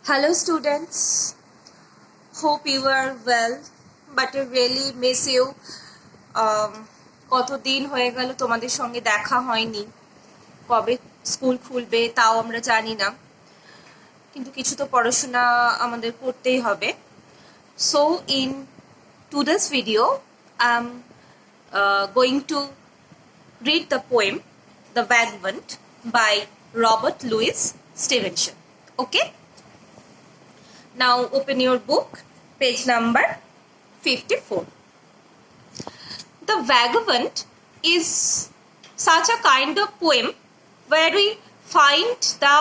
Hello students, hope you are well, but I really miss you. কতদিন হয়ে গেল তোমাদের সঙ্গে দেখা হয়নি, কবে স্কুল খুলবে তাও আমরা জানি না, কিন্তু কিছু তো পড়াশোনা আমাদের করতেই হবে. So in today's video, I'm going to read the poem The Vagabond by Robert Louis Stevenson. Okay? Now open your book, page number 54. The Vagabond is such a kind of poem where we find the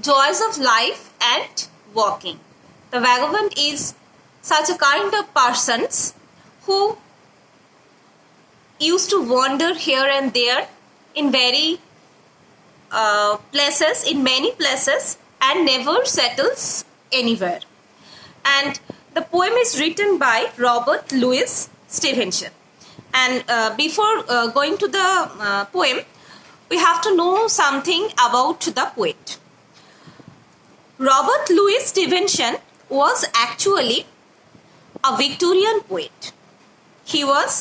joys of life and walking. The vagabond is such a kind of persons who used to wander here and there in many places and never settles anywhere. And the poem is written by Robert Louis Stevenson. And before going to the poem, we have to know something about the poet. Robert Louis Stevenson was actually a Victorian poet. He was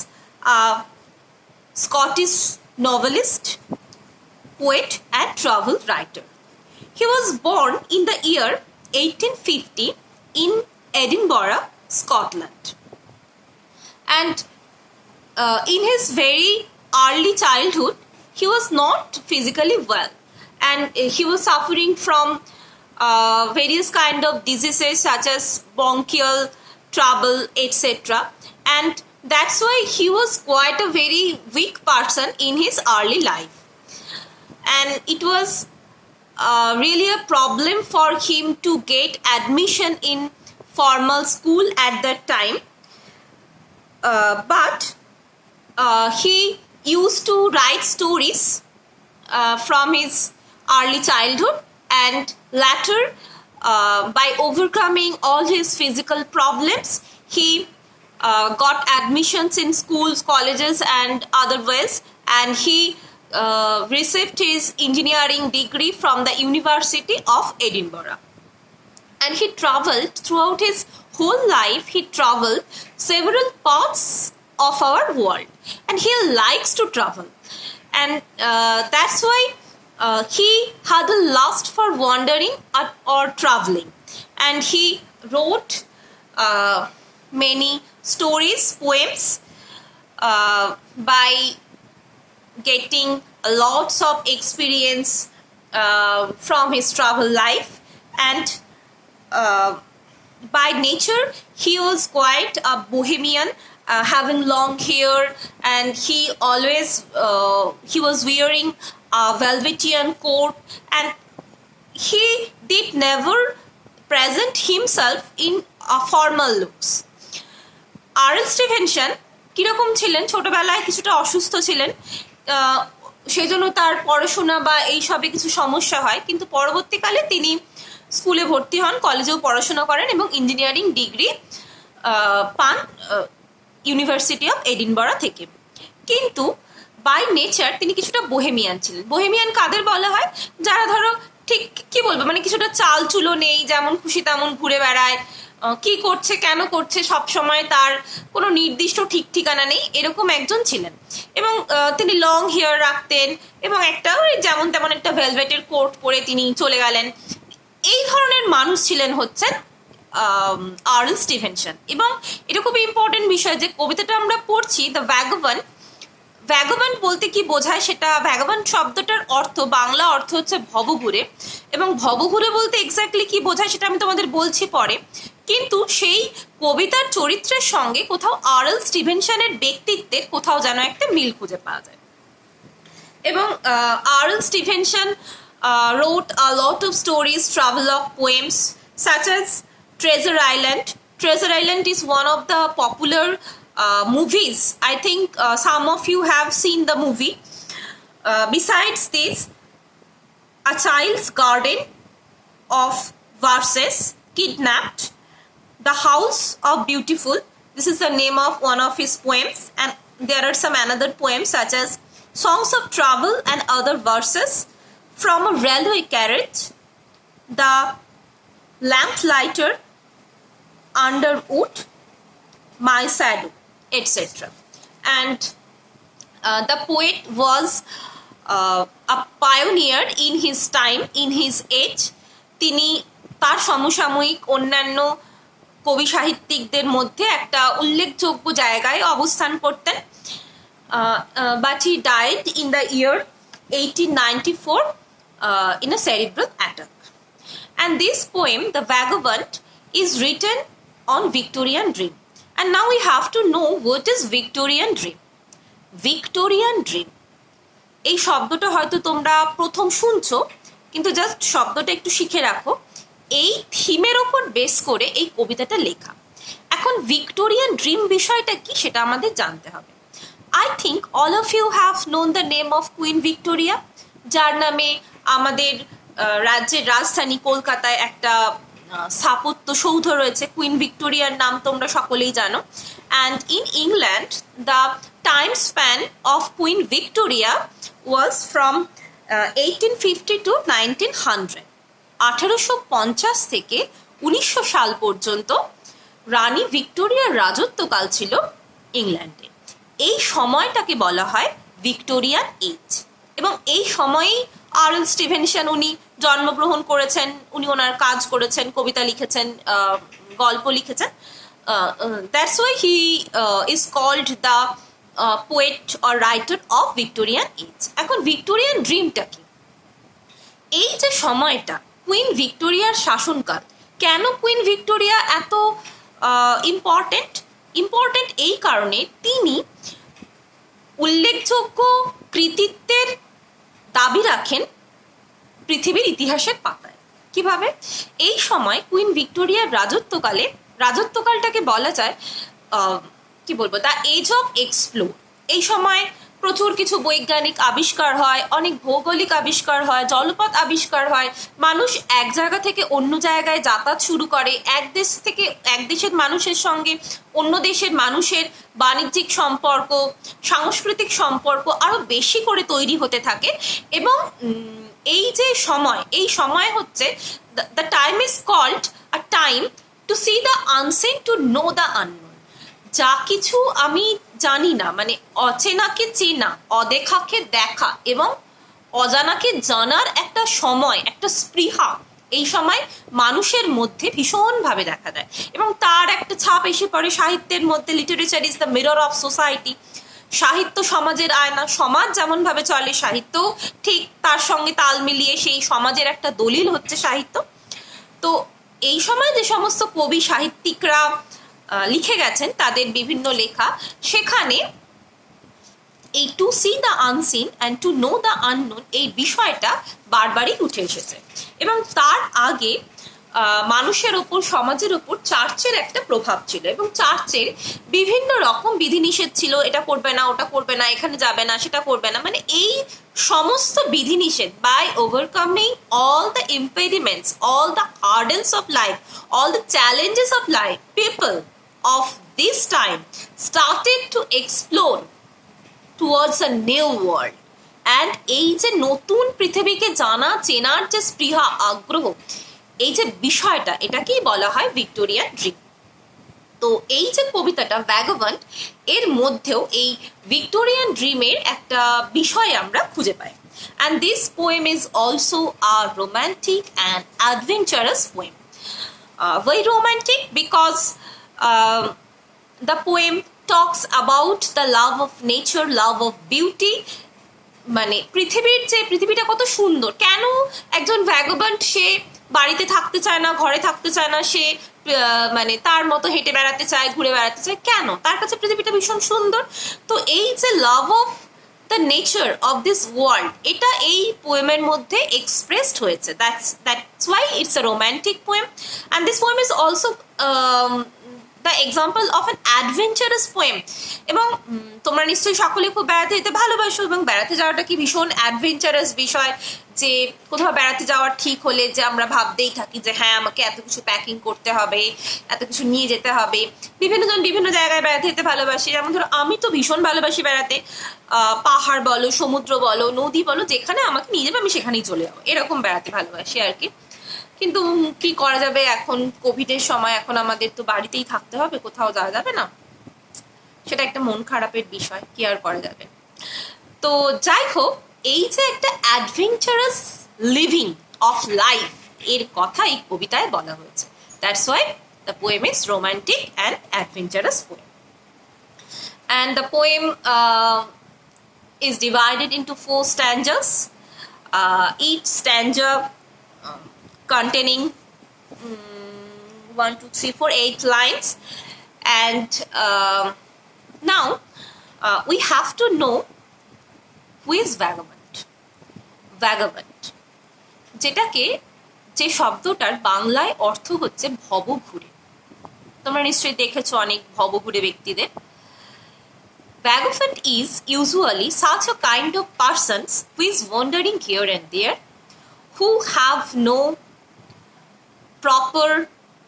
a Scottish novelist, poet and travel writer. He was born in the year 1850 in Edinburgh, Scotland. And in his very early childhood, he was not physically well, and he was suffering from various kind of diseases such as bronchial trouble, etc. And that's why he was quite a very weak person in his early life. And it was really a problem for him to get admission in formal school at that time. But he used to write stories from his early childhood, and later, by overcoming all his physical problems, he got admissions in schools, colleges, and other ways, and he received his engineering degree from the University of Edinburgh. And he traveled throughout his whole life. He traveled several parts of our world, and he likes to travel, and that's why he had a lust for wandering or traveling, and he wrote many stories, poems, by getting lots of experience from his travel life. And by nature, he was quite a bohemian, having long hair, and he was wearing a velvetian coat, and he did never present himself in a formal looks. R.L. Stevenson কিরকম ছিলেন, ছোটবেলায় কিছুটা অসুস্থ ছিলেন, সেজন্য তার পড়াশোনা বা এই সবে কিছু সমস্যা হয়, কিন্তু পরবর্তীকালে তিনি স্কুলে ভর্তি হন, কলেজেও পড়াশোনা করেন এবং ইঞ্জিনিয়ারিং ডিগ্রি পান ইউনিভার্সিটি অফ এডিনবরা থেকে। কিন্তু বাই নেচার তিনি কিছুটা বোহেমিয়ান ছিলেন। বোহেমিয়ান কাদের বলা হয়? যারা ধরো ঠিক কি বলবো, মানে কিছুটা চাল চুলো নেই, যেমন খুশি তেমন ঘুরে বেড়ায়, কি করছে কেন করছে সব সময় তার কোনো নির্দিষ্ট ঠিক ঠিকানা নেই, এরকম একজন ছিলেন। এবং তিনি লং হেয়ার রাখতেন এবং একটা যেমন তেমন একটা ভেলভেটের কোট পরে তিনি চলে গেলেন। এই ধরনের মানুষ ছিলেন হচ্ছেন R.L. স্টিভেনসন। এবং এটা খুব ইম্পর্টেন্ট বিষয় যে কবিতাটা আমরা পড়ছি, দ্য ভ্যাগাবন্ড, ভ্যাগাবন্ড বলতে কি বোঝায় সেটা, ভ্যাগাবন্ড শব্দটার অর্থ, বাংলা অর্থ হচ্ছে ভবঘুরে, এবং ভবঘুরে বলতে এক্স্যাক্টলি কি বোঝায় সেটা আমি তোমাদের বলছি পরে। কিন্তু সেই কবিতার চরিত্রের সঙ্গে কোথাও R.L. স্টিভেনসনের ব্যক্তিত্বের কোথাও যেন একটা মিল খুঁজে পাওয়া যায়। এবং R.L. Stevenson wrote a lot of stories, travelogue poems such as Treasure Island. Treasure Island is one of the popular movies. I think some of you have seen the movie. Besides this, A Child's Garden of Verses, Kidnapped, The House of Beautiful. This is the name of one of his poems, and there are some another poems such as Songs of Travel and Other Verses, From a Railway Carriage, The lamplighter, underwood, my shadow, etc. And the poet was a pioneer in his time, in his age. তিনি তার সমসাময়িক অন্যান্য কবি সাহিত্যিকদের মধ্যে একটা উল্লেখযোগ্য জায়গায় অবস্থান করতেন। But he died in the year 1894 in a cerebral attack. And this poem, The Vagabond, is written on Victorian dream. And now we have to know what is Victorian dream. Victorian dream, এই শব্দটা হয়তো তোমরা প্রথম শুনছো, কিন্তু just শব্দটা একটু শিখে রাখো। এই থিমের ওপর বেস করে এই কবিতাটা লেখা। এখন ভিক্টোরিয়ান ড্রিম বিষয়টা কি সেটা আমাদের জানতে হবে। I think all of you have known the name of Queen Victoria, যার নামে আমাদের রাজ্যের রাজধানী কলকাতায় একটা স্থাপত্য সৌধ রয়েছে। কুইন ভিক্টোরিয়ার নাম তোমরা সকলেই জানো। And in England the time span of Queen Victoria was from 1850 to 1900। 1850 থেকে 1900 সাল পর্যন্ত রানী ভিক্টোরিয়ার রাজত্বকাল ছিল ইংল্যান্ডে। এই সময়টাকে বলা হয় ভিক্টোরিয়ান এজ। এবং এই সময়েই আর.এল. স্টিভেনসন উনি জন্মগ্রহণ করেছেন, উনি ওনার কাজ করেছেন, কবিতা লিখেছেন, গল্প লিখেছেন। That's why he is called the poet or writer of Victorian age. এখন ভিক্টোরিয়ান ড্রিমটা কি? এই যে সময়টা কুইন ভিক্টোরিয়ার শাসনকাল, কেন কুইন ভিক্টোরিয়া এত ইম্পর্টেন্ট এই কারণে তিনি উল্লেখযোগ্য কৃতিত্বের দাবি রাখেন পৃথিবীর ইতিহাসের পাতায়। কিভাবে? এই সময় কুইন ভিক্টোরিয়ার রাজত্বকালটাকে বলা যায় কি বলবো, দ্য এজ অফ এক্সপ্লোর। এই সময় প্রচুর কিছু বৈজ্ঞানিক আবিষ্কার হয়, অনেক ভৌগোলিক আবিষ্কার হয়, জলপথ আবিষ্কার হয়, মানুষ এক জায়গা থেকে অন্য জায়গায় যাতায়াত শুরু করে, এক দেশের মানুষের সঙ্গে অন্য দেশের মানুষের বাণিজ্যিক সম্পর্ক, সাংস্কৃতিক সম্পর্ক আরো বেশি করে তৈরি হতে থাকে। এবং এই যে সময়, এই সময় হচ্ছে the time is called a time to see the unseen, to know the unknown. যা কিছু আমি জানি না, মানে অচেনাকে চেনা, অদেখাকে দেখা এবং অজানাকে জানার একটা সময়, একটা স্পৃহা এই সময় মানুষের মধ্যে ভীষণভাবে দেখা দেয়। এবং তার একটা ছাপ এসে পড়ে সাহিত্যের মধ্যে। Literature is the mirror of society. সাহিত্য সমাজের আয়না। সমাজ যেমনভাবে চলে, সাহিত্য ঠিক তার সঙ্গে তাল মিলিয়ে সেই সমাজের একটা দলিল হচ্ছে সাহিত্য। তো এই সময় যে সমস্ত কবি সাহিত্যিকরা লিখে গেছেন তাদের বিভিন্ন লেখা, সেখানে এই to see the unseen and to know the unknown এই বিষয়টা বারবারই উঠে এসেছে। এবং তার আগে মানুষের ওপর, সমাজের ওপর চার্চের একটা প্রভাব ছিল এবং চার্চের বিভিন্ন রকম বিধিনিষেধ ছিল। এটা করবে না, ওটা করবে না, এখানে যাবে না, সেটা করবে না। মানে এই সমস্ত বিধিনিষেধ, by overcoming all the impediments, all the hurdles of life, all the challenges of life, people of this time started to explore towards a new world. And এই যে নতুন পৃথিবীকে জানা, চেনার যে স্পৃহা, আগ্রহ, এই যে বিষয়টা, এটাকেই বলা হয় ভিক্টোরিয়ান ড্রিম। তো এই যে কবিতাটা ভ্যাগাবন্ড, এর মধ্যেও এই ভিক্টোরিয়ান ড্রিমের একটা বিষয় আমরা খুঁজে পাই। And this poem is also a romantic and adventurous poem. Very romantic because the poem talks about the love of nature, love of beauty. মানে পৃথিবীটা কত সুন্দর। কেন একজন ভ্যাগাবন্ড সে বাড়িতে থাকতে চায় না, ঘরে থাকতে চায় না, সে মানে তার মতো হেঁটে বেড়াতে চায়, ঘুরে বেড়াতে চায়? কেন? তার কাছে পৃথিবীটা ভীষণ সুন্দর। তো এই যে love of the nature of this world, এটা এই পোয়েমের মধ্যে এক্সপ্রেসড হয়েছে। That's why it's a romantic poem. And this poem is also the example of an adventurous poem. এবং তোমরা নিশ্চয়ই সকলে খুব বেড়াতে যেতে ভালোবাসো, এবং বেড়াতে যাওয়াটা কি ভীষণ অ্যাডভেঞ্চারাস বিষয়। যে কোথাও বেড়াতে যাওয়ার ঠিক হলে যে আমরা ভাবতেই থাকি যে হ্যাঁ আমাকে এত কিছু প্যাকিং করতে হবে, এত কিছু নিয়ে যেতে হবে। বিভিন্ন জন বিভিন্ন জায়গায় বেড়াতে যেতে ভালোবাসি। যেমন ধরো আমি তো ভীষণ ভালোবাসি বেড়াতে। পাহাড় বলো, সমুদ্র বলো, নদী বলো, যেখানে আমাকে নিয়ে যাবে আমি সেখানেই চলে যাবো, এরকম বেড়াতে ভালোবাসি আর কি। কিন্তু কি করা যাবে, এখন কোভিডের সময়, এখন আমাদের তো বাড়িতেই থাকতে হবে, কোথাও যাওয়া যাবে না, সেটা একটা মন খারাপের বিষয়, কি আর করা যাবে। তো যাই হোক, এই যে একটা অ্যাডভেঞ্চারাস লিভিং অফ লাইফ এর কথা এই কবিতায় বলা হয়েছে। That's why the poem is romantic and adventurous poem. And the poem is divided into 4 stanzas, each stanza containing 1, 2, 3, 4, 8 lines. And now we have to know who is vagabond. Vagabond, যেটাকে, যে শব্দটার বাংলায় অর্থ হচ্ছে ভবঘুরে। তোমরা নিশ্চয়ই দেখেছো অনেক ভবঘুরে ব্যক্তিদের। Vagabond is usually such a kind of person who is wandering here and there, who have no proper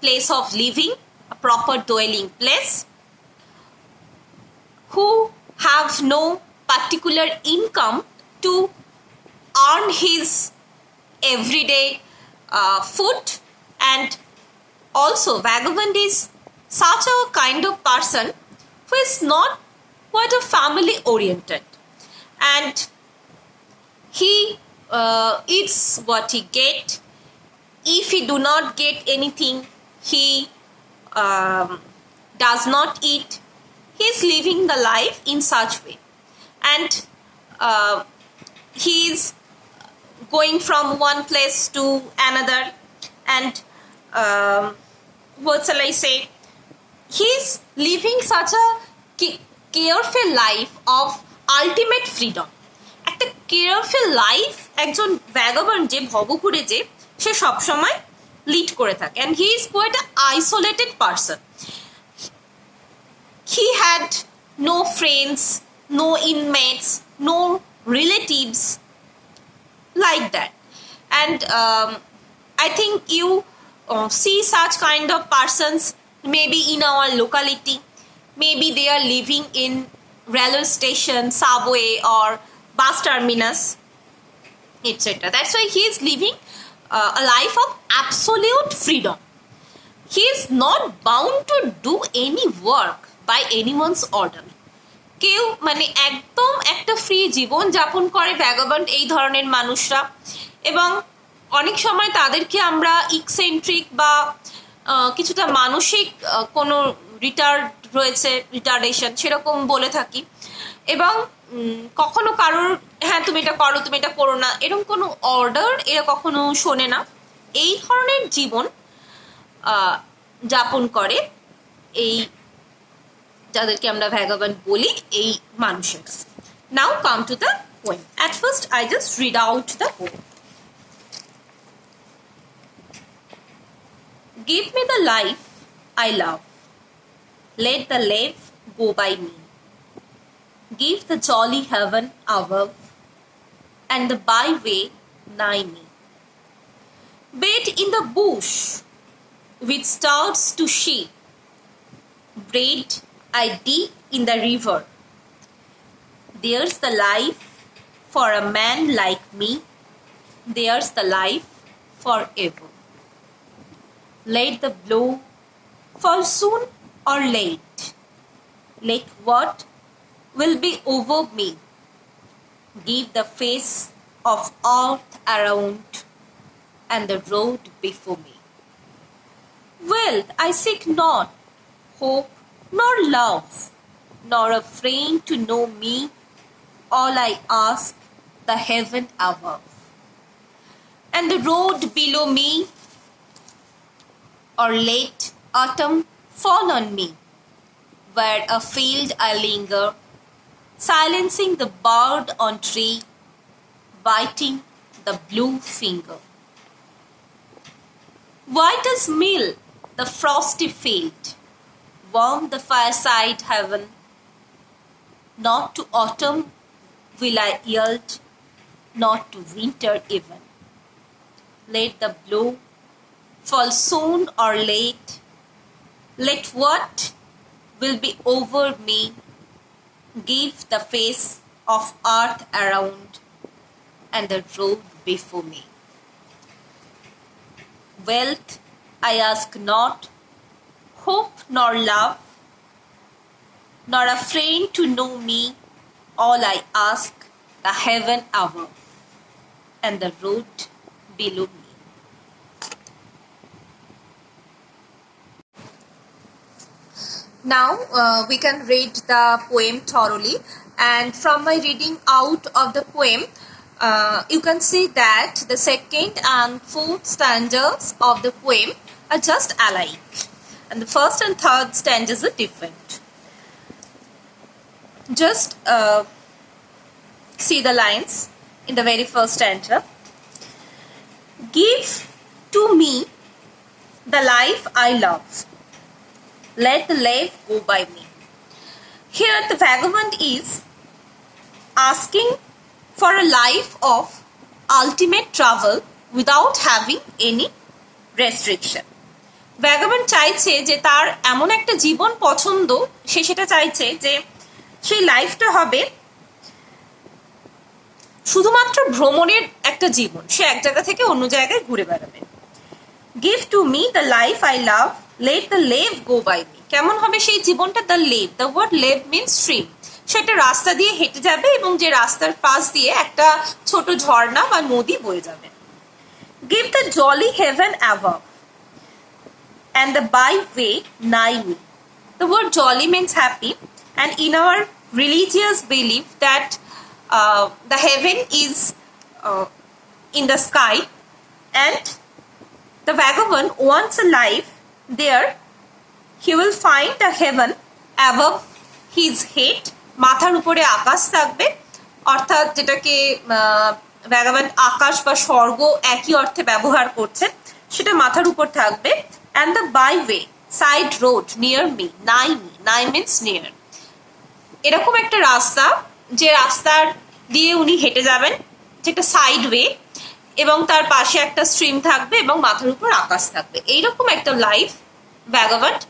place of living, a proper dwelling place, who have no particular income to earn his everyday food. And also vagabond is such a kind of person who is not quite a family oriented, and he eats what he get. If he do not get anything, he does not eat. He is living the life in such way, and he is going from one place to another, and what shall I say, he is living such a careful life of ultimate freedom. একটা careful life একজন vagabond, যে ভবঘুরে, যে সে সবসময় lead করে থাকে। And he is quite a isolated person. He had no friends, no inmates, no relatives, like that. And I think you see such kind of persons maybe in our locality. Maybe they are living in railway station, subway, or bus terminus, etc. That's why he is living a life of absolute freedom. He is not bound to do any work by anyone's order. কেউ মানে একদম একটা free জীবন যাপন করে vagabond এই ধরনের মানুষরা। এবং অনেক সময় তাদেরকে আমরা ইকসেন্ট্রিক বা কিছুটা মানসিক কোনো রয়েছে, রিটার্ডেশন সেরকম বলে থাকি। এবং কখনো কারোর হ্যাঁ তুমি এটা করো, তুমি এটা করো না, এরকম কোনো অর্ডার এরা কখনো শোনে না। এই ধরনের জীবন যাপন করে এই যাদেরকে আমরা ভ্যাগাবন্ড বলি, এই মানুষেরা। Now come to the poem. At first I just read out the poem. Give me the life I love. Let the life go by me. Give the jolly heaven above, and the byway nigh me. Bed in the bush with stars to see. Bread I deep in the river. There's the life for a man like me. There's the life forever. Let the blow fall soon or late. Let what will be over me give the face of earth around and the road before me. Wealth I seek not, hope nor love, nor a friend to know me. All I ask, the heaven above, and the road below me. Or let autumn fall on me, where a field I linger, silencing the bird on tree, biting the blue finger. White as milk the frosty field, warm the fireside heaven. Not to autumn will I yield, not to winter even. Let the blow fall soon or late. Let what will be over me give the face of earth around and the road before me. wealth I ask not, hope nor love, nor a friend to know me. All I ask, the heaven above and the road below me. Now we can read the poem thoroughly, and from my reading out of the poem, you can see that the second and fourth stanzas of the poem are just alike, and the first and third stanzas are different. Just see the lines in the very first stanza. Give to me the life I love. Let the life go by me. Here the vagabond is asking for a life of ultimate travel without having any restriction. Vagabond চাইছে যে তার এমন একটা জীবন পছন্দ, সে সেটা চাইছে যে সেই লাইফটা হবে শুধুমাত্র ভ্রমণের একটা জীবন, সে এক জায়গা থেকে অন্য জায়গায় ঘুরে বেড়াবে। Give to me the life I love, let the lave go by me. কেমন হবে সেই জীবনটা? The lave, the word lave means stream. সে একটা রাস্তা দিয়ে হেঁটে যাবে এবং যে রাস্তার পাশ দিয়ে একটা ছোট ঝর্ণা বা নদী বয়ে যাবে। Give the jolly heaven above and the byway nigh me. The word jolly means happy, and in our religious belief that the heaven is in the sky, and the vagabond wants a life there. He will find the heaven above his head. মাথার উপরে আকাশ থাকবে, অর্থাৎ যেটাকে vagabond আকাশ বা স্বর্গ একই অর্থে ব্যবহার করছেন, সেটা মাথার উপর থাকবে। And the byway, side road near me, nigh me, nigh means near. এরকম একটা রাস্তা, যে রাস্তার দিয়ে উনি হেঁটে যাবেন, যেটা সাইড ওয়ে, এবং তার পাশে একটা স্ট্রিম থাকবে এবং মাথার উপর আকাশ থাকবে। এইরকম একটা লাইফ ভ্যাগাবন্ড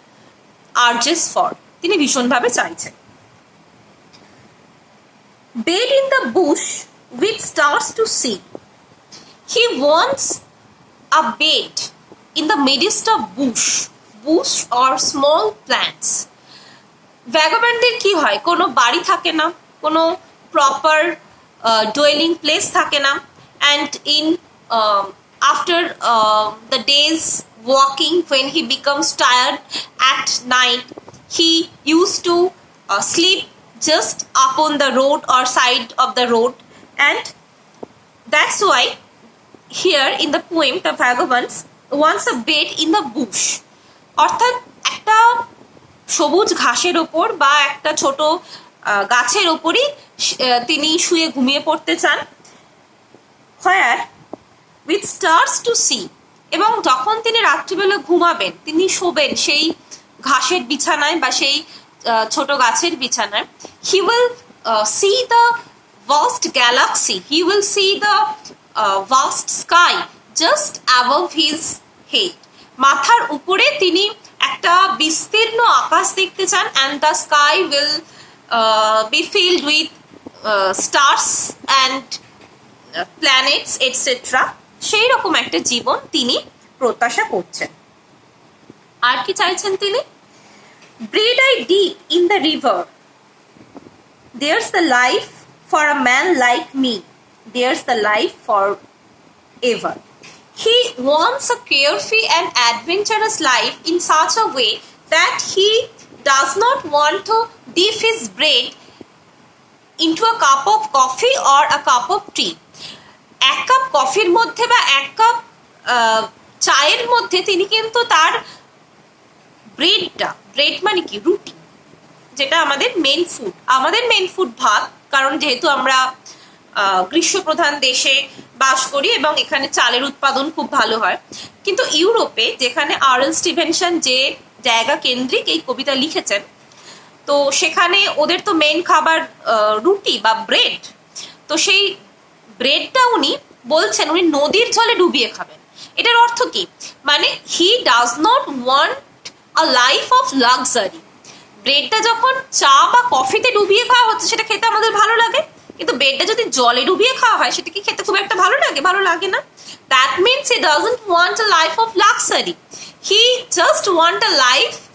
আর্জেস ফর, তিনি ভীষণভাবে চাইছেন। Bed in the bush with stars to see. He wants a bed in the midst of bush or small plants. ভ্যাগাবন্ডের কি হয়? কোনো বাড়ি থাকে না, কোনো প্রপার ডোয়েলিং প্লেস থাকে না, and in after the days walking, when he becomes tired at night, he used to sleep just upon the road or side of the road, and that's why here in the poem the vagabonds wants a bed in the bush, অর্থাৎ একটা সবুজ ঘাসের ওপর বা একটা ছোট গাছের ওপরই তিনি শুয়ে ঘুমিয়ে পড়তে চান। where with stars to see, এবং যখন তিনি রাত্রিবেলা ঘুমাবেন, তিনি শোবেন সেই ঘাসের বিছানায় বা সেই ছোট গাছের বিছানায়। he will see the vast galaxy, he will see the vast sky just above his head. মাথার উপরে তিনি একটা বিস্তীর্ণ আকাশ দেখতে চান, and the sky will be filled with stars and planets etc. সেই রকম একটা জীবন তিনি প্রত্যাশা করছেন। আর কি চাইছেন তিনি? Breathe I deep in the river, there's the life for a man like me, there's the life for ever. He wants a carefree and adventurous life in such a way that he does not want to dip his bread into a cup of coffee or a cup of tea. এক cup কফির মধ্যে বা এক cup চায়ের মধ্যে তিনি কিন্তু তার ব্রেড মানে কি? রুটি, যেটা আমাদের মেন ফুড। আমাদের মেন ফুড ভাত, কারণ যেহেতু আমরা গ্রীষ্মপ্রধান দেশে বাস করি এবং এখানে চালের উৎপাদন খুব ভালো হয়। কিন্তু ইউরোপে, যেখানে আরএল স্টিভেনসন যে জায়গা কেন্দ্রিক এই কবিতা লিখেছেন, তো সেখানে ওদের তো মেন খাবার রুটি বা ব্রেড। তো সেই ব্রেডটা উনি বলছেন উনি নদীর জলে ডুবিয়ে খাবেন। এটার অর্থ কি? মানে he does not want a life of luxury. ব্রেডটা যখন চা বা কফিতে ডুবিয়ে খাওয়া হচ্ছে সেটা খেতে আমাদের ভালো লাগে, কিন্তু ব্রেডটা যদি জলে ডুবিয়ে খাওয়া হয় সেটা কি খেতে খুব একটা ভালো লাগে? ভালো লাগে না। That means he doesn't want a life of compulsory. He just want a life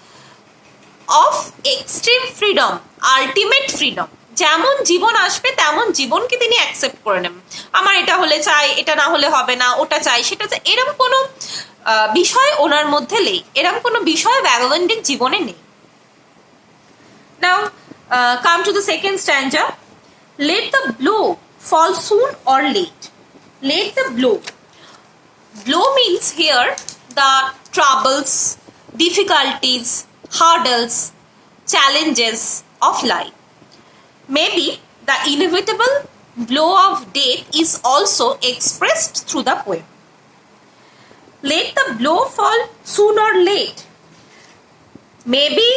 of extreme freedom, ultimate freedom. যেমন জীবন আসবে তেমন জীবনকে তিনি অ্যাকসেপ্ট করে নেন। আমার এটা হলে চাই, এটা না হলে হবে না, ওটা চাই, সেটা চাই, এরকম কোনো বিষয় ওনার মধ্যে নেই, এরকম কোনো বিষয় ভ্যাগাবন্ডের জীবনে নেই। Now come to the second stanza. Let the blow fall soon or late. Let the blow. Blow means here the troubles, difficulties, hurdles, challenges of life. Maybe the inevitable blow of death is also expressed through the poem. Let the blow fall soon or late. Maybe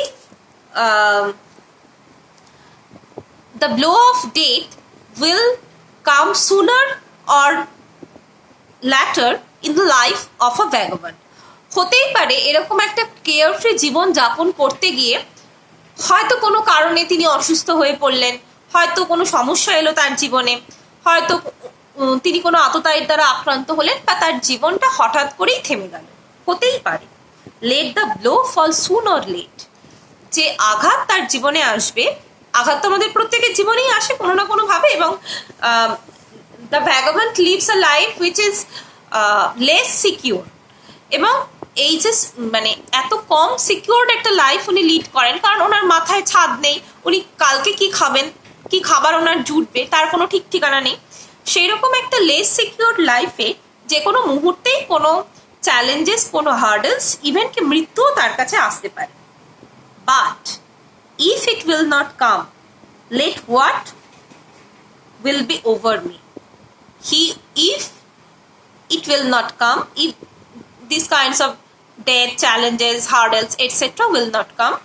the blow of death will come sooner or later in the life of a vagabond. হতেই পারে এরকম একটা carefree জীবন যাপন করতে গিয়ে হয়তো কোনো কারণে তিনি অসুস্থ হয়ে পড়লেন, হয়তো কোনো সমস্যা এলো তার জীবনে, হয়তো তিনি কোনো আততায়ীর দ্বারা আক্রান্ত হলেন, বা তার জীবনটা হঠাৎ করেই থেমে গেল, হতেই পারে। Let the blow fall soon or late. যে আঘাত তার জীবনে আসবে, আঘাত তো আমাদের প্রত্যেকের জীবনেই আসে কোনো না কোনো ভাবে, এবং the vagabond lives a life which is less secure, এবং এই যে মানে এত কম সিকিউরড একটা লাইফ উনি লিড করেন, কারণ ওনার মাথায় ছাদ নেই, উনি কালকে কি খাবেন, কি খাবার ওনার জুটবে তার কোনো ঠিক ঠিকানা নেই। সেই রকম একটা লেস সিকিউরড লাইফে যে কোনো মুহূর্তেই কোনো চ্যালেঞ্জেস, কোনো হার্ডলস, ইভেন কি মৃত্যুও তার কাছে আসতে পারে। But if it will not come, let what will be over me. If it will not come, if these kinds of death, challenges, hurdles, etc. will not come,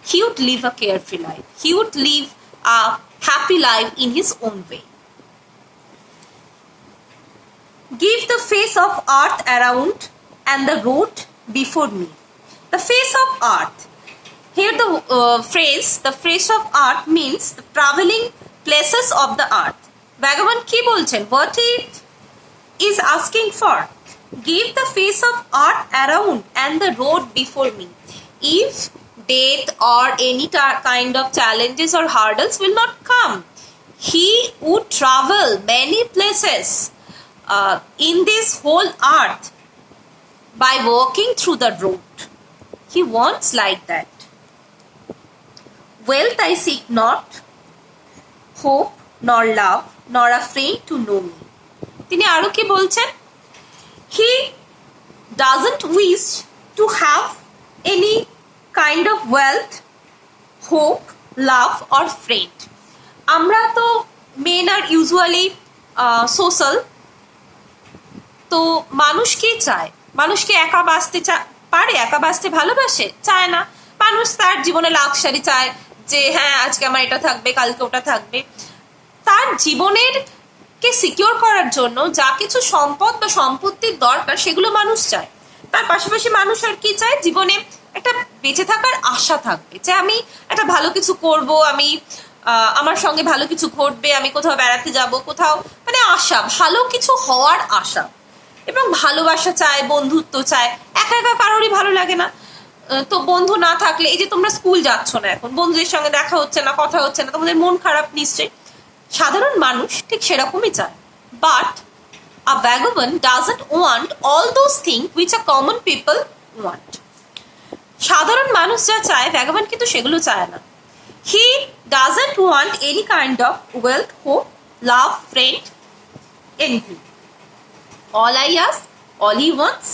he would live a carefree life. He would live a happy life in his own way. Give the face of earth around and the road before me. The face of earth. Here the phrase of earth means the traveling places of the earth. Vagabond কি বলছেন? What he is asking for? Give the face of earth around and the road before me. If death or any kind of challenges or hurdles will not come, he would travel many places in this whole earth by walking through the road. He wants like that. Wealth I seek not, hope nor love, nor a friend to know me. তিনি আরো কি বলছেন? He doesn't wish to have any kind of wealth, hope, love or friend. আমরা তো men are usually social. তো মানুষ কি চায়? মানুষ কি একা বাঁচতে পারে? একা বাঁচতে ভালোবাসে? চায় না। মানুষ তার জীবনে লাক্সারি চায়, যে হ্যাঁ আজকে আমার এটা থাকবে, কালকে ওটা থাকবে। তার জীবনের কে সিকিউর করার জন্য যা কিছু সম্পদ বা সম্পত্তির দরকার সেগুলো মানুষ চায়। তার পাশাপাশি মানুষ আর কি চায়? জীবনে একটা বেঁচে থাকার আশা থাকবে, যে আমি একটা ভালো কিছু করব, আমি আমার সঙ্গে ভালো কিছু ঘটবে, আমি কোথাও বেড়াতে যাব, কোথাও মানে আশা, ভালো কিছু হওয়ার আশা, এবং ভালোবাসা চায়, বন্ধুত্ব চায়। একা একা কারোরই ভালো লাগে না। তো বন্ধু না থাকলে, এই যে তোমরা স্কুল যাচ্ছ না এখন, বন্ধুদের সঙ্গে দেখা হচ্ছে না, কথা হচ্ছে না, তোমাদের মন খারাপ নিশ্চয়ই। সাধারণ মানুষ ঠিক সেরকমই চায়। But a vagabond doesn't want all those things which a common people want. সাধারণ মানুষ যা চায় ভ্যাগাবন্ড কিন্তু সেগুলো চায় না। He doesn't want any kind of wealth, hope, love, friend, anything. All I ask, all he wants,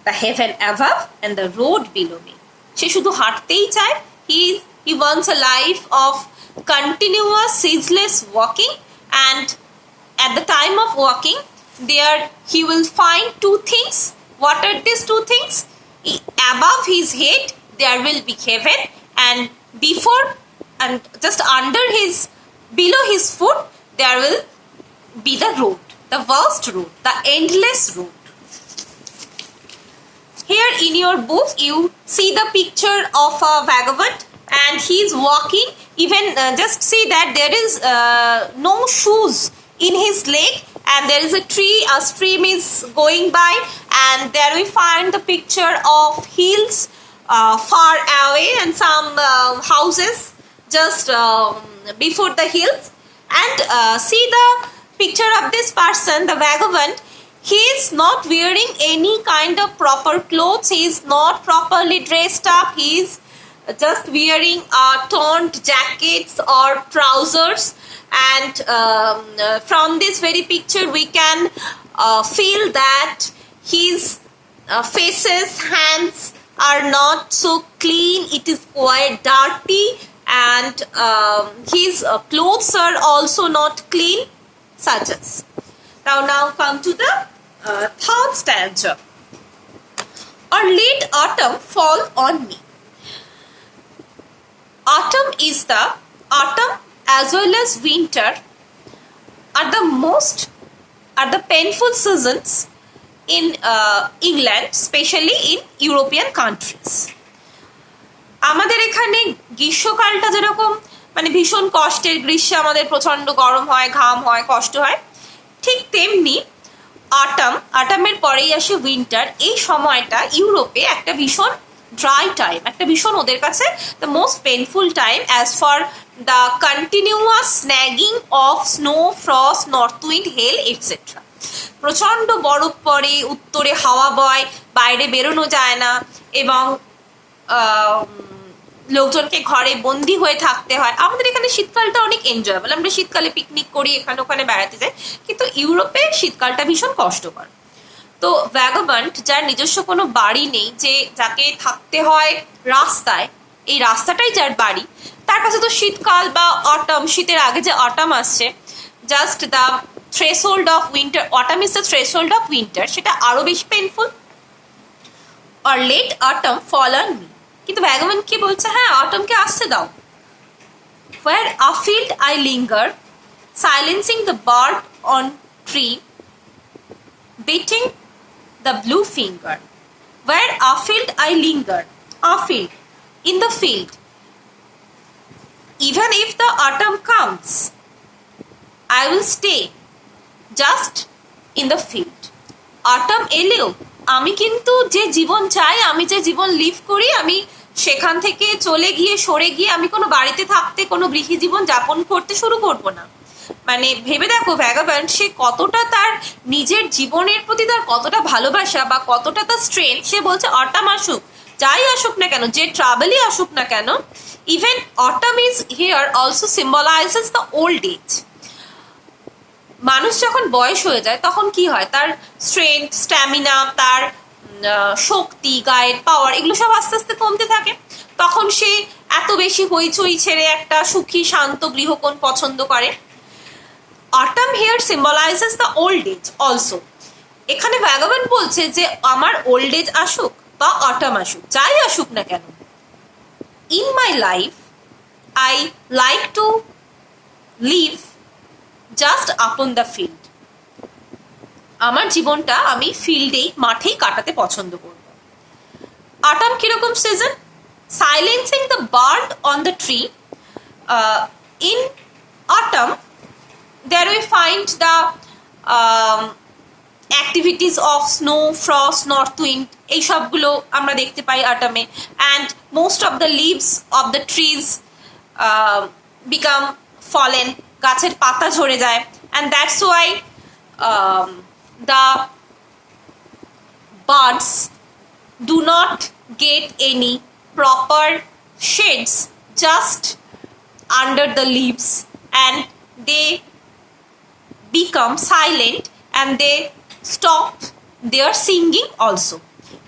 the heaven above and the road below me. সে শুধু হাঁটতেই চায়। He wants a life of continuous ceaseless walking, and at the time of walking there he will find two things. What are these two things? Above his head there will be heaven, and before and just under his, below his foot there will be the road, the vast road, the endless road. Here in your book you see the picture of a vagabond, and he is walking. Even just see that there is no shoes in his leg, and there is a tree, a stream is going by, and there we find the picture of hills far away and some houses just before the hills. And see the picture of this person, the vagabond. He is not wearing any kind of proper clothes. He is not properly dressed up. He is just wearing torn jackets or trousers. And from this very picture, we can feel that his faces, hands are not so clean. It is quite dirty, and his clothes are also not clean, such as. Now come to the third stanza. Or let autumn fall on me. Autumn as well as winter are the painful seasons in England, especially in European countries. আমাদের এখানে গ্রীষ্মকালটা যেরকম মানে ভীষণ কষ্টের, গ্রীষ্মে আমাদের প্রচন্ড গরম হয়, ঘাম হয়, কষ্ট হয়, ঠিক তেমনি অটামের পরেই আসে উইন্টার। এই সময়টা ইউরোপে একটা ভীষণ ড্রাই টাইম, একটা ভীষণ ওদের কাছে the most painful time as for the continuous snagging of snow, frost, north wind, hail etcetera. প্রচণ্ড বরফ পড়ে, উত্তরে হাওয়া বয়, বাইরে বেরোনো যায় না, এবং লোকজনকে ঘরে বন্দি হয়ে থাকতে হয়। আমাদের এখানে শীতকালটা অনেক এনজয়েবল, আমরা শীতকালে পিকনিক করি, এখানে ওখানে বেড়াতে যাই, কিন্তু ইউরোপে শীতকালটা ভীষণ কষ্টকর। তো ভ্যাগাবন্ড, যার নিজস্ব কোনো বাড়ি নেই, যাকে থাকতে হয় রাস্তায়, এই রাস্তাটাই যার বাড়ি, তার কাছে তো শীতকাল বা অটাম, শীতের আগে যে অটাম আসছে, just the threshold of winter, autumn is the threshold of winter, সেটা আরো বেশি painful. Or let autumn fall on me. কিন্তু ভ্যাগাবন্ড কি বলছে, হ্যাঁ অটমকে আসতে দাও। Where afield I linger, silencing the bird on tree, beating the blue finger. Where afield I linger, afield, in the field. Even if the autumn comes, I will stay just in the field. Autumn এলেও আমি কিন্তু যে জীবন চাই, আমি যে জীবন leave করি, আমি সেখান থেকে চলে গিয়ে, সরে গিয়ে আমি কোনো বাড়িতে থাকতে, কোনো গৃহী জীবন যাপন করতে শুরু করব না। মানে ভেবে দেখো ভ্যাগাবন্ড, সে কতটা তার নিজের জীবনের প্রতি তার কতটা ভালোবাসা বা কতটা তার স্ট্রেংথ। সে বলছে অটাম আসুক, যাই আসুক না কেন, যে ট্রাভেলই আসুক না কেন, even autumn is here also symbolises the old age. মানুষ যখন বয়স হয়ে যায় তখন কি হয়, তার স্ট্রেংথ, স্ট্যামিনা, তার শক্তি, গায়ের পাওয়ার, এগুলো সব আস্তে আস্তে কমতে থাকে। তখন সে এত বেশি হইচই ছেড়ে একটা সুখী শান্ত গৃহকোণ পছন্দ করে। Autumn here symbolises the old age also. এখানে ভ্যাগাবন্ড বলছে যে আমার ওল্ড এজ আসুক বা অটাম আসুক, যাই আসুক না কেন, in my life I like to live just upon the field. আমার জীবনটা আমি ফিল্ডেই, মাঠেই কাটাতে পছন্দ করব। অটাম কিরকম season? Silencing the bird on the tree. In autumn there we find the activities of snow, frost, north wind, এই সবগুলো আমরা দেখতে পাই অটামে। and most of the leaves of the trees become fallen, গাছের পাতা ঝরে যায়, and that's why the birds do not get any proper shades just under the leaves, and they become silent and they stop their singing also.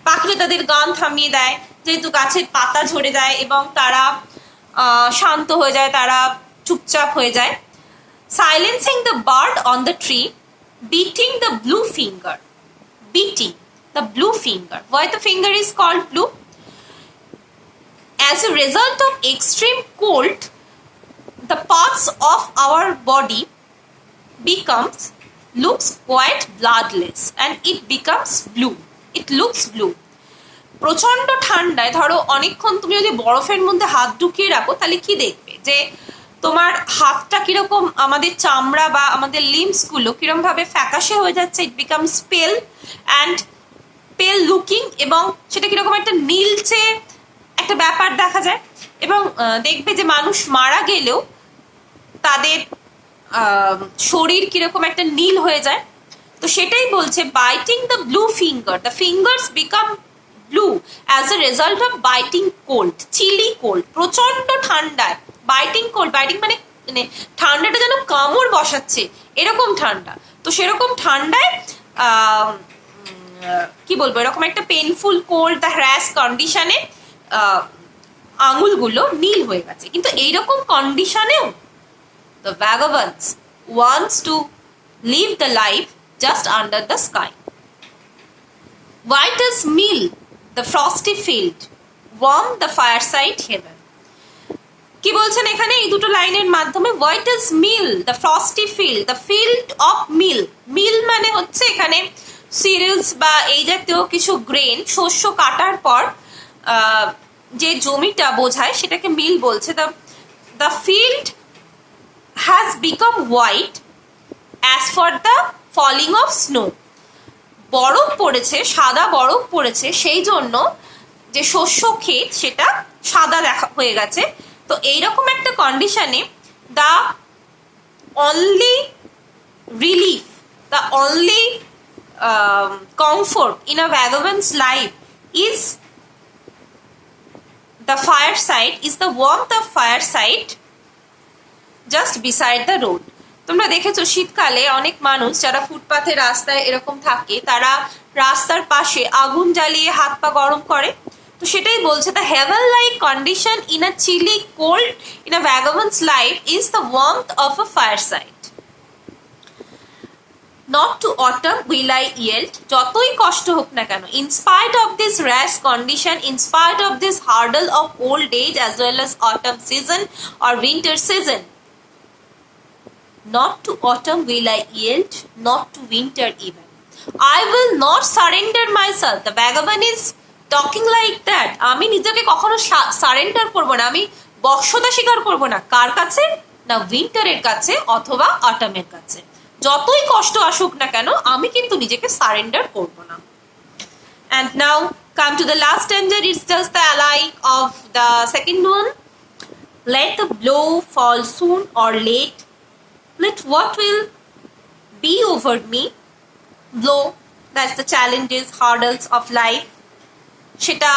পাখিরা তাদের গান থামিয়ে দেয়, যেহেতু গাছের পাতা ঝরে যায় এবং তারা শান্ত হয়ে যায়, তারা চুপচাপ হয়ে যায়। Silencing the bird on the tree, beating the blue finger. Beating the blue finger. Why the finger is called blue? As a result of extreme cold, the parts of our body looks quite bloodless and it becomes blue. It looks blue. প্রচন্ড ঠান্ডায় ধরো অনেকক্ষণ তুমি যদি বরফের মধ্যে হাত ঢুকিয়ে রাখো, তাহলে কি দেখবে, যে তোমার হাতটা কিরকম, আমাদের চামড়া বা আমাদের লিম্বস গুলো কিরকম ভাবে ফ্যাকাশে হয়ে যাচ্ছে, ইট বিকামস পেল অ্যান্ড পেল লুকিং, এবং সেটা কিরকম একটা নীলচে একটা ব্যাপার দেখা যায়। এবং দেখবে যে মানুষ মারা গেলেও তাদের শরীর কিরকম একটা নীল হয়ে যায়। তো সেটাই বলছে, biting the blue finger, the fingers become blue as a result of biting cold, chilly cold, প্রচন্ড ঠান্ডায়। বাইটিং কোল্ড, বাইটিং মানে মানে ঠান্ডাটা যেন কামড় বসাচ্ছে এরকম ঠান্ডা। তো সেরকম ঠান্ডায় কি বলবো, এরকম একটা পেনফুল কোল্ড, দ্য হ্যারাস কন্ডিশনে আঙুলগুলো নীল হয়ে গেছে। কিন্তু এইরকম কন্ডিশনেও the vagabonds wants to live the life just under the sky. White as meal, the frosty field, warm the fireside heaven. কি বলছেন এখানে এই দুটো লাইনের মাধ্যমে? White is meal, the frosty field, the field of meal. Meal মানে হচ্ছে এখানে সিরিয়ালস বা এই জাতীয় কিছু গ্রেন, শস্য কাটার পর যে জমিটা বোঝায় সেটাকে মিল বলছে। The field has become white as for the falling of snow. বরফ পড়েছে, সাদা বরফ পড়েছে, সেই জন্য যে শস্য ক্ষেত সেটা সাদা দেখা হয়ে গেছে। তো এইরকম একটা কন্ডিশনে the only relief, the only comfort in a vagabond's life is the fireside, is the warmth of fireside just beside the road. তোমরা দেখেছো শীতকালে অনেক মানুষ যারা ফুটপাথে রাস্তায় এরকম থাকে, তারা রাস্তার পাশে আগুন জ্বালিয়ে হাত পা গরম করে। তো সেটাই বলছে, the heaven like condition in a chilly cold in a vagabond's life is the warmth of a fireside. Not to autumn will I yield, যতই কষ্ট হোক না কেন, in spite of this rash condition, in spite of this hurdle of old age as well as autumn season or winter season, not to autumn will I yield, not to winter even. I will not surrender myself. The vagabond is talking like that. আমি নিজেকে কখনো surrender করব না, আমি বশ্যতা স্বীকার করব না। কার কাছে? না উইন্টারের কাছে অথবা অটামের কাছে। যতই কষ্ট আসুক না কেন আমি কিন্তু নিজেকে সারেন্ডার করব না। And now come to the last stanza. It's just the ally of the second one. Let the blow fall soon or late, let what will be over me blow, that's the challenges, hurdles of life, সেটা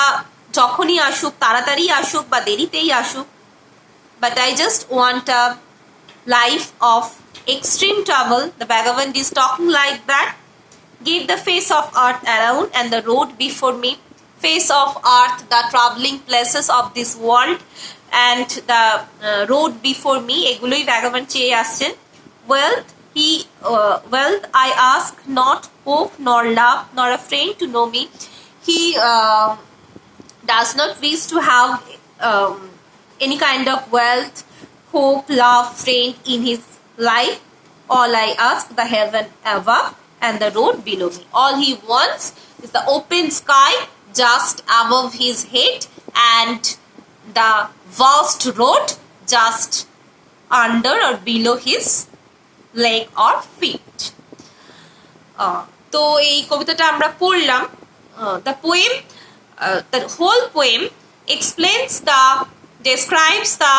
যখনই আসুক, তাড়াতাড়ি আসুক বা দেরিতেই আসুক, but I just want a life of extreme trouble. The vagabond is talking like that. Give the face of earth around and the road before me, face of earth, the traveling places of this world, and the road before me, এগুলোই vagabond চেয়ে আসছেন। Wealth I ask not, hope nor love nor a friend to know me. He does not wish to have any kind of wealth, hope, love, friend in his life. All I ask, the heaven above and the road below me. All he wants is the open sky just above his head and the vast road just under or below his leg or feet. তো এই কবিতাটা আমরা পড়লাম। The poem, the whole poem describes the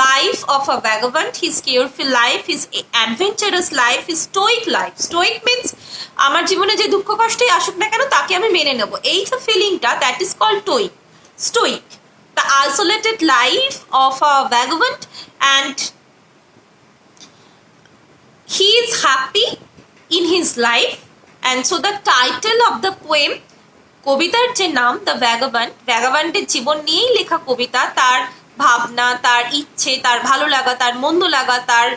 life of a vagabond, his careful life, his adventurous life, his stoic life. Stoic means আমার জীবনে যে দুঃখ কষ্টই আসুক না কেন তাকে আমি মেনে নেব, এই যে ফিলিংটা, that is called stoic. The isolated life of a vagabond, and he is happy in his life. And so the title of the poem, কবিতার যে নাম দ্য ভ্যাগাবন্ড, ভ্যাগাবন্ডের জীবন নিয়েই লেখা কবিতা, তার ভাবনা, তার ইচ্ছে, তার ভালো লাগা, তার মন্দ লাগা, তার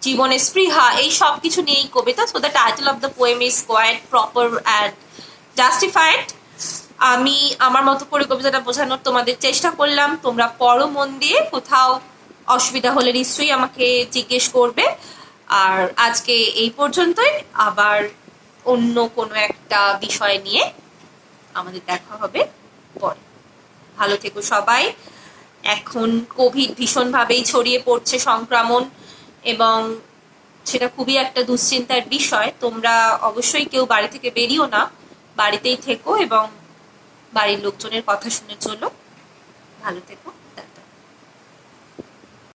জীবনের স্পৃহা, এই সব কিছু নিয়েই কবিতা। So the title of the poem is quite proper and justified. আমি আমার মতো করে কবিতাটা বোঝানোর তোমাদের চেষ্টা করলাম, তোমরা পড়ো মন দিয়ে, কোথাও অসুবিধা হলে নিশ্চয়ই আমাকে জিজ্ঞেস করবে। আর আজকে এই পর্যন্তই, আবার অন্য কোনো একটা বিষয় নিয়ে আমাদের দেখা হবে পরে। ভালো থেকো সবাই, এখন কোভিড ভীষণভাবেই ছড়িয়ে পড়ছে সংক্রমণ, এবং সেটা খুবই একটা দুশ্চিন্তার বিষয়। তোমরা অবশ্যই কেউ বাড়ি থেকে বেরিও না, বাড়িতেই থেকো এবং বাড়ির লোকজনের কথা শুনে চলো। ভালো থেকো।